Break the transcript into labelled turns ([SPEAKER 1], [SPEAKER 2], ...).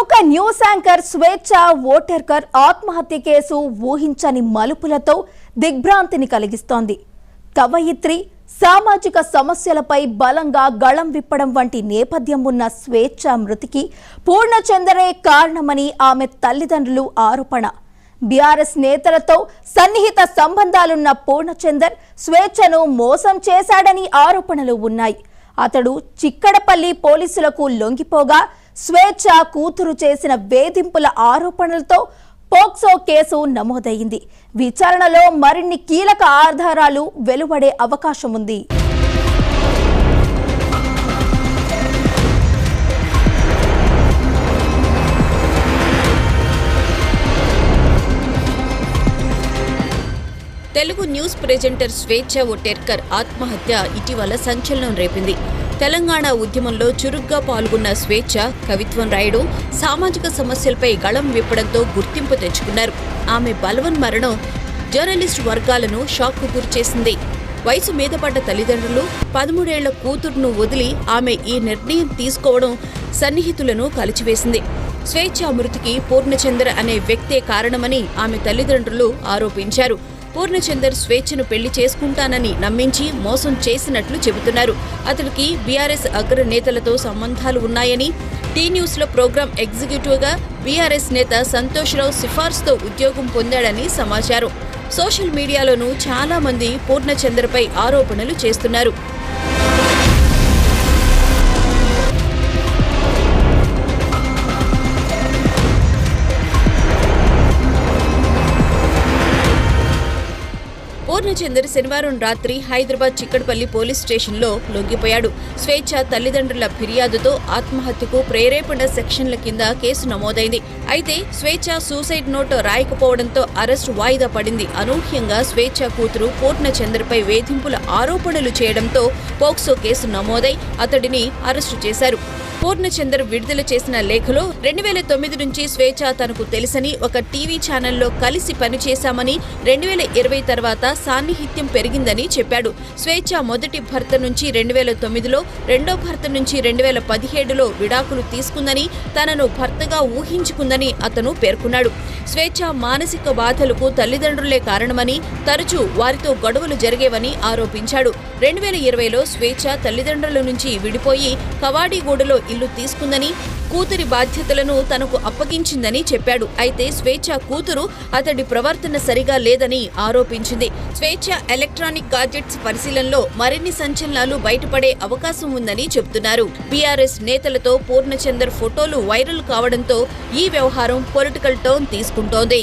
[SPEAKER 1] ప్రముఖ news anchor స్వేచ్ఛ ఓటెర్కర్ ఆత్మహత్య కేసు ఊహించని మలుపులతో దిగ్భ్రాంతిని కలిగిస్తోంది. కవయిత్రి సామాజిక సమస్యలపై బలంగా గళం విప్పడం వంటి నేపథ్యం ఉన్న స్వేచ్ఛ మృతికి పూర్ణచందరే కారణమని ఆమె తల్లిదండ్రులు ఆరోపణ. బీఆర్ఎస్ నేతలతో సన్నిహిత సంబంధాలున్న పూర్ణచందర్ స్వేచ్ఛను మోసం చేశాడని ఆరోపణలు ఉన్నాయి. అతడు చిక్కడపల్లి పోలీసులకు లొంగిపోగా స్వేచ్ఛ కూతురు చేసిన వేధింపుల ఆరోపణలతో పోక్సో కేసు నమోదైంది. విచారణలో మరిన్ని కీలక ఆధారాలు వెలువడే అవకాశం ఉంది.
[SPEAKER 2] తెలుగు న్యూస్ ప్రెజెంటర్ స్వేచ్ఛ ఓటెర్కర్ ఆత్మహత్య ఇటీవల సంచలనం రేపింది. తెలంగాణ ఉద్యమంలో చురుగ్గా పాల్గొన్న స్వేచ్ఛ కవిత్వం రాయడం, సామాజిక సమస్యలపై గళం విప్పడంతో గుర్తింపు తెచ్చుకున్నారు. ఆమె బలవన్మరణం జర్నలిస్టు వర్గాలను షాక్కు గురిచేసింది. వయసు మీద పడ్డ తల్లిదండ్రులు, 13 ఏళ్ల కూతురును వదిలి ఆమె ఈ నిర్ణయం తీసుకోవడం సన్నిహితులను కలిచివేసింది. స్వేచ్ఛ మృతికి పూర్ణచందర్ అనే వ్యక్తే కారణమని ఆమె తల్లిదండ్రులు ఆరోపించారు. పూర్ణచందర్ స్వేచ్ఛను పెళ్లి చేసుకుంటానని నమ్మించి మోసం చేసినట్లు చెబుతున్నారు. అతడికి బీఆర్ఎస్ అగ్రనేతలతో సంబంధాలు ఉన్నాయని, టీ న్యూస్లో ప్రోగ్రాం ఎగ్జిక్యూటివ్గా బీఆర్ఎస్ నేత సంతోష్రావు సిఫార్సుతో ఉద్యోగం పొందాడని సమాచారం. సోషల్ మీడియాలోనూ చాలా మంది పూర్ణచందర్పై ఆరోపణలు చేస్తున్నారు. పూర్ణచందర్ శనివారం రాత్రి హైదరాబాద్ చిక్కడపల్లి పోలీస్ స్టేషన్లో లొంగిపోయాడు. స్వేచ్ఛ తల్లిదండ్రుల ఫిర్యాదుతో ఆత్మహత్యకు ప్రేరేపణ సెక్షన్ల కింద కేసు నమోదైంది. అయితే స్వేచ్ఛ సూసైడ్ నోట్ రాయకపోవడంతో అరెస్టు వాయిదా పడింది. అనూహ్యంగా స్వేచ్ఛ కూతురు పూర్ణచందర్పై వేధింపుల ఆరోపణలు చేయడంతో పోక్సో కేసు నమోదై అతడిని అరెస్టు చేశారు. పూర్ణచందర్ విడుదల చేసిన లేఖలో 2009 నుంచి స్వేచ్ఛ తనకు తెలుసని, ఒక టీవీ ఛానల్లో కలిసి పనిచేశామని, 2020 తర్వాత సాన్నిహిత్యం పెరిగిందని చెప్పాడు. స్వేచ్ఛ మొదటి భర్త నుంచి 2009లో, రెండో భర్త నుంచి 2017లో విడాకులు తీసుకుందని, తనను భర్తగా ఊహించుకుందని అతను పేర్కొన్నాడు. స్వేచ్ఛ మానసిక బాధలకు తల్లిదండ్రులే కారణమని, తరచూ వారితో గొడవలు జరిగేవని ఆరోపించాడు. 2020లో స్వేచ్ఛ తల్లిదండ్రుల నుంచి విడిపోయి కవాడిగూడలో ఇల్లు తీసుకుందని, కూతురి బాధ్యతలను తనకు అప్పగించిందని చెప్పాడు. అయితే స్వేచ్ఛ కూతురు అతడి ప్రవర్తన సరిగా లేదని ఆరోపించింది. స్వేచ్ఛ ఎలక్ట్రానిక్ గాడ్జెట్స్ పరిశీలనలో మరిన్ని సంచలనాలు బయటపడే అవకాశం ఉందని చెబుతున్నారు. బీఆర్ఎస్ నేతలతో పూర్ణచందర్ ఫోటోలు వైరల్ కావడంతో ఈ వ్యవహారం పొలిటికల్ టర్న్ తీసుకుంటోంది.